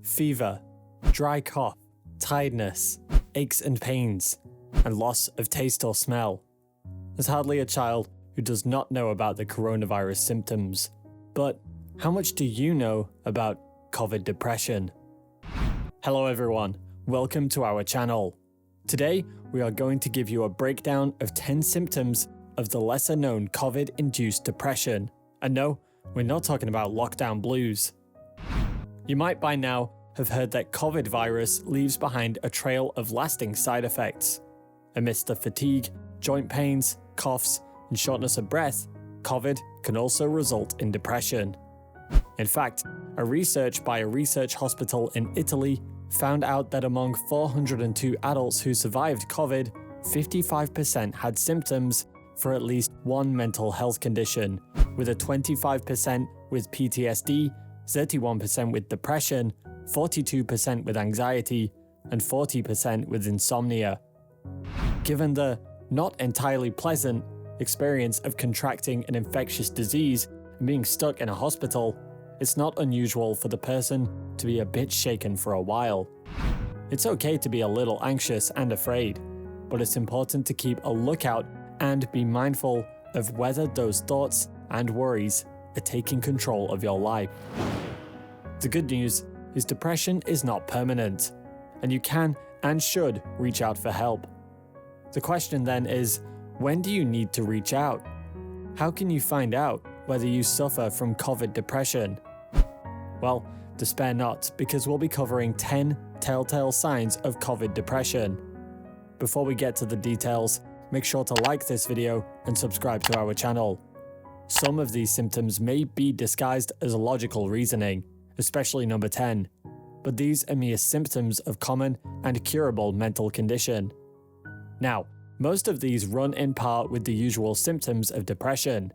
fever, dry cough, tiredness, aches and pains, and loss of taste or smell. There's hardly a child who does not know about the coronavirus symptoms. But how much do you know about COVID depression? Hello everyone, welcome to our channel. Today, we are going to give you a breakdown of 10 symptoms of the lesser known COVID-induced depression. And no, we're not talking about lockdown blues. You might by now have heard that COVID virus leaves behind a trail of lasting side effects. Amidst the fatigue, joint pains, coughs, and shortness of breath, COVID can also result in depression. In fact, a research by a research hospital in Italy found out that among 402 adults who survived COVID, 55% had symptoms for at least one mental health condition, with a 25% with PTSD, 31% with depression, 42% with anxiety, and 40% with insomnia. Given the not entirely pleasant experience of contracting an infectious disease and being stuck in a hospital, it's not unusual for the person to be a bit shaken for a while. It's okay to be a little anxious and afraid, but it's important to keep a lookout and be mindful of whether those thoughts and worries are taking control of your life. The good news is depression is not permanent, and you can and should reach out for help. The question then is, when do you need to reach out? How can you find out whether you suffer from COVID depression? Well, despair not, because we'll be covering 10 telltale signs of COVID depression. Before we get to the details, make sure to like this video and subscribe to our channel. Some of these symptoms may be disguised as logical reasoning, especially number 10, but these are mere symptoms of common and curable mental condition. Now, most of these run in part with the usual symptoms of depression,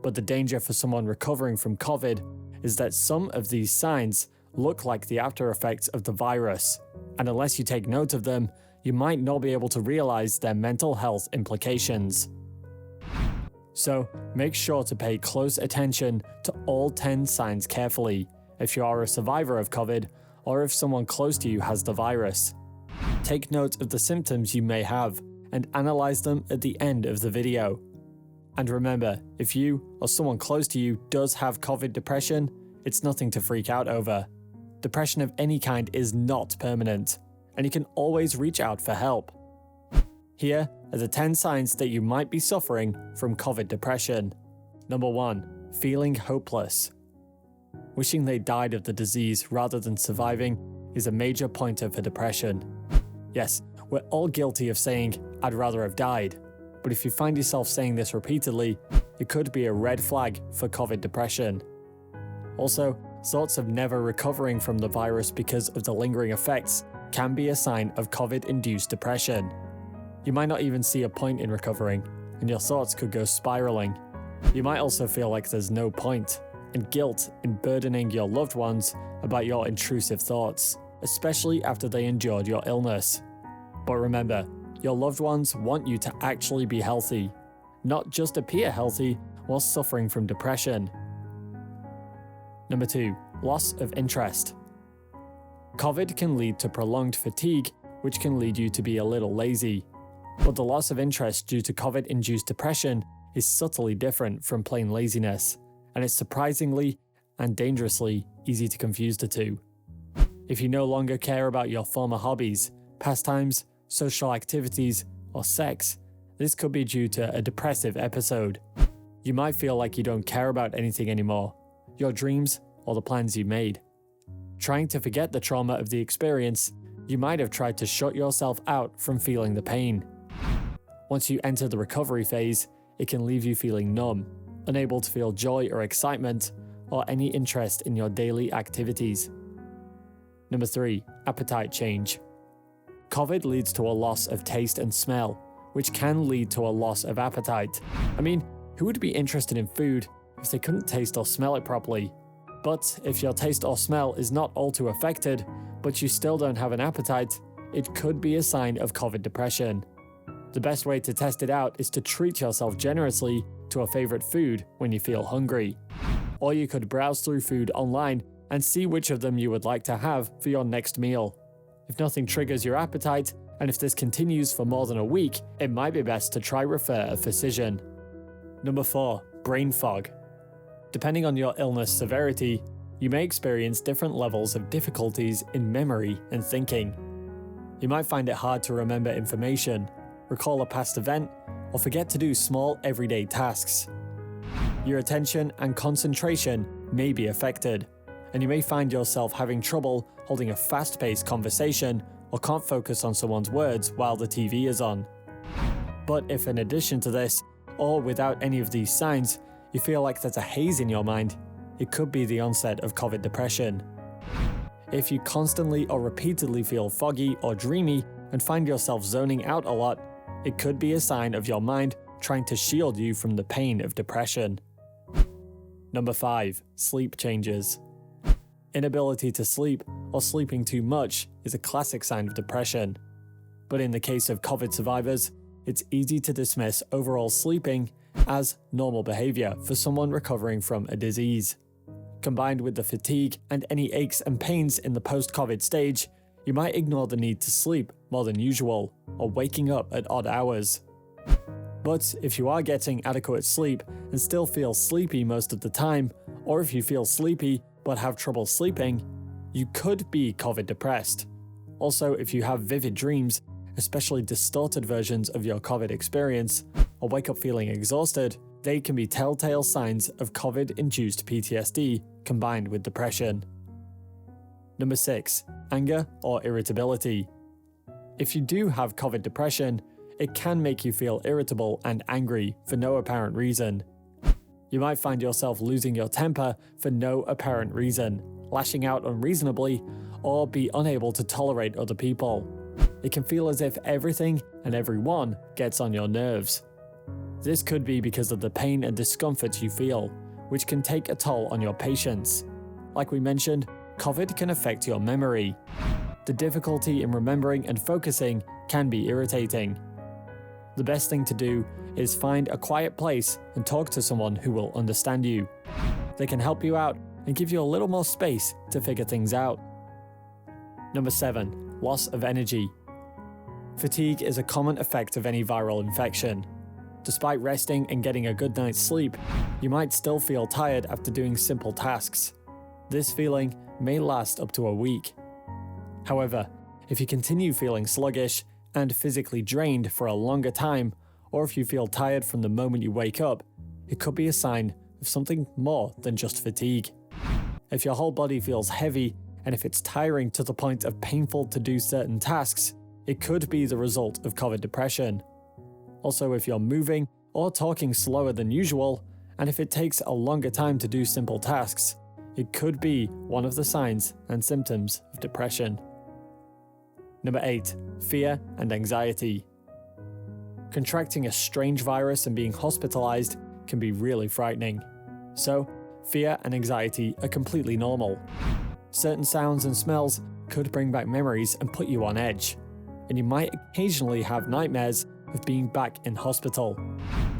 but the danger for someone recovering from COVID is that some of these signs look like the after effects of the virus, and unless you take note of them, you might not be able to realize their mental health implications. So, make sure to pay close attention to all 10 signs carefully if you are a survivor of COVID or if someone close to you has the virus. Take note of the symptoms you may have and analyze them at the end of the video. And remember, if you or someone close to you does have COVID depression, it's nothing to freak out over. Depression of any kind is not permanent, and you can always reach out for help. Here are the 10 signs that you might be suffering from COVID depression. Number 1. Feeling hopeless. Wishing they died of the disease rather than surviving is a major pointer for depression. Yes, we're all guilty of saying, "I'd rather have died." But if you find yourself saying this repeatedly, it could be a red flag for COVID depression. Also, thoughts of never recovering from the virus because of the lingering effects can be a sign of COVID-induced depression. You might not even see a point in recovering, and your thoughts could go spiraling. You might also feel like there's no point, and guilt in burdening your loved ones about your intrusive thoughts, especially after they endured your illness. But remember, your loved ones want you to actually be healthy, not just appear healthy while suffering from depression. Number 2. Loss of interest. COVID can lead to prolonged fatigue, which can lead you to be a little lazy. But the loss of interest due to COVID-induced depression is subtly different from plain laziness, and it's surprisingly and dangerously easy to confuse the two. If you no longer care about your former hobbies, pastimes, social activities, or sex, this could be due to a depressive episode. You might feel like you don't care about anything anymore, your dreams, or the plans you made. Trying to forget the trauma of the experience, you might have tried to shut yourself out from feeling the pain. Once you enter the recovery phase, it can leave you feeling numb, unable to feel joy or excitement, or any interest in your daily activities. Number 3. Appetite change. COVID leads to a loss of taste and smell, which can lead to a loss of appetite. I mean, who would be interested in food if they couldn't taste or smell it properly? But if your taste or smell is not all too affected, but you still don't have an appetite, it could be a sign of COVID depression. The best way to test it out is to treat yourself generously to a favorite food when you feel hungry. Or you could browse through food online and see which of them you would like to have for your next meal. If nothing triggers your appetite, and if this continues for more than a week, it might be best to try refer a physician. Number 4. Brain fog. Depending on your illness severity, you may experience different levels of difficulties in memory and thinking. You might find it hard to remember information, recall a past event, or forget to do small everyday tasks. Your attention and concentration may be affected, and you may find yourself having trouble holding a fast-paced conversation or can't focus on someone's words while the TV is on. But if in addition to this, or without any of these signs, you feel like there's a haze in your mind, it could be the onset of COVID depression. If you constantly or repeatedly feel foggy or dreamy and find yourself zoning out a lot, it could be a sign of your mind trying to shield you from the pain of depression. Number 5. Sleep changes. Inability to sleep or sleeping too much is a classic sign of depression. But in the case of COVID survivors, it's easy to dismiss overall sleeping as normal behavior for someone recovering from a disease. Combined with the fatigue and any aches and pains in the post-COVID stage, you might ignore the need to sleep more than usual or waking up at odd hours. But if you are getting adequate sleep and still feel sleepy most of the time, or if you feel sleepy but have trouble sleeping, you could be COVID depressed. Also, if you have vivid dreams, especially distorted versions of your COVID experience, or wake up feeling exhausted, they can be telltale signs of COVID-induced PTSD combined with depression. Number 6. Anger or irritability. If you do have COVID depression, it can make you feel irritable and angry for no apparent reason. You might find yourself losing your temper for no apparent reason, lashing out unreasonably, or be unable to tolerate other people. It can feel as if everything and everyone gets on your nerves. This could be because of the pain and discomfort you feel, which can take a toll on your patience. Like we mentioned, COVID can affect your memory. The difficulty in remembering and focusing can be irritating. The best thing to do is find a quiet place and talk to someone who will understand you. They can help you out and give you a little more space to figure things out. Number 7. Loss of energy. Fatigue is a common effect of any viral infection. Despite resting and getting a good night's sleep, you might still feel tired after doing simple tasks. This feeling may last up to a week. However, if you continue feeling sluggish and physically drained for a longer time, or if you feel tired from the moment you wake up, it could be a sign of something more than just fatigue. If your whole body feels heavy, and if it's tiring to the point of painful to do certain tasks, it could be the result of COVID depression. Also, if you're moving or talking slower than usual, and if it takes a longer time to do simple tasks, it could be one of the signs and symptoms of depression. Number 8. Fear and anxiety. Contracting a strange virus and being hospitalized can be really frightening. So, fear and anxiety are completely normal. Certain sounds and smells could bring back memories and put you on edge, and you might occasionally have nightmares of being back in hospital.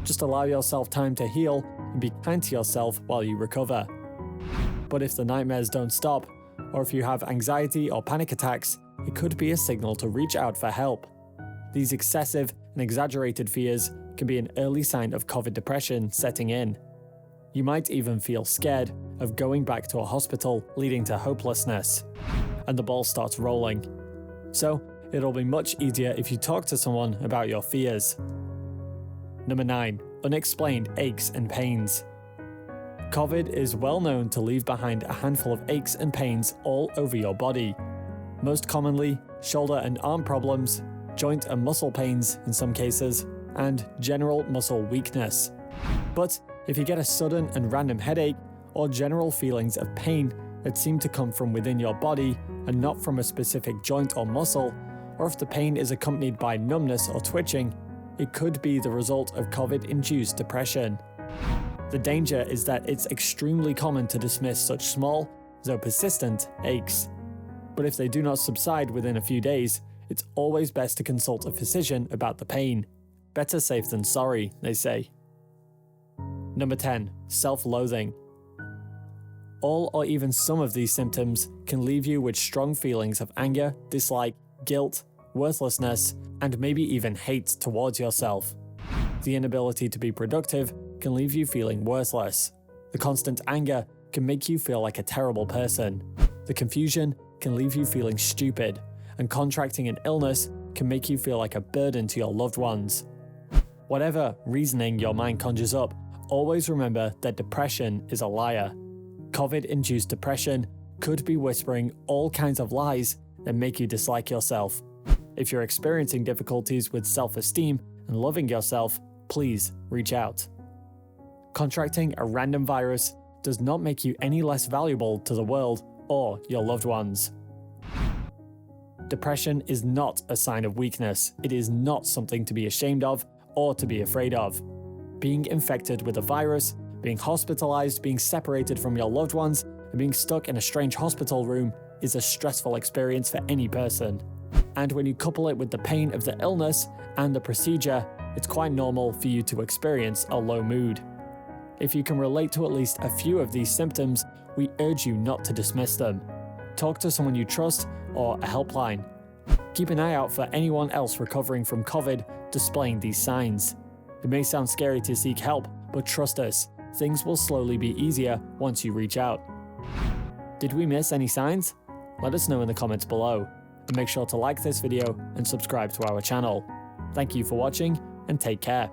Just allow yourself time to heal and be kind to yourself while you recover. But if the nightmares don't stop, or if you have anxiety or panic attacks, it could be a signal to reach out for help. These excessive and exaggerated fears can be an early sign of COVID depression setting in. You might even feel scared of going back to a hospital, leading to hopelessness, and the ball starts rolling. So, it'll be much easier if you talk to someone about your fears. Number 9. Unexplained aches and pains. COVID is well known to leave behind a handful of aches and pains all over your body. Most commonly, shoulder and arm problems, joint and muscle pains in some cases, and general muscle weakness. But if you get a sudden and random headache, or general feelings of pain that seem to come from within your body and not from a specific joint or muscle, or if the pain is accompanied by numbness or twitching, it could be the result of COVID-induced depression. The danger is that it's extremely common to dismiss such small, though persistent, aches. But if they do not subside within a few days, it's always best to consult a physician about the pain. Better safe than sorry, they say. Number 10. Self-loathing. All or even some of these symptoms can leave you with strong feelings of anger, dislike, guilt, worthlessness, and maybe even hate towards yourself. The inability to be productive can leave you feeling worthless. The constant anger can make you feel like a terrible person. The confusion can leave you feeling stupid, and contracting an illness can make you feel like a burden to your loved ones. Whatever reasoning your mind conjures up, always remember that depression is a liar. COVID-induced depression could be whispering all kinds of lies that make you dislike yourself. If you're experiencing difficulties with self-esteem and loving yourself, please reach out. Contracting a random virus does not make you any less valuable to the world or your loved ones. Depression is not a sign of weakness. It is not something to be ashamed of or to be afraid of. Being infected with a virus, being hospitalized, being separated from your loved ones, and being stuck in a strange hospital room is a stressful experience for any person. And when you couple it with the pain of the illness and the procedure, it's quite normal for you to experience a low mood. If you can relate to at least a few of these symptoms, we urge you not to dismiss them. Talk to someone you trust or a helpline. Keep an eye out for anyone else recovering from COVID displaying these signs. It may sound scary to seek help, but trust us, things will slowly be easier once you reach out. Did we miss any signs? Let us know in the comments below, and make sure to like this video and subscribe to our channel. Thank you for watching, and take care.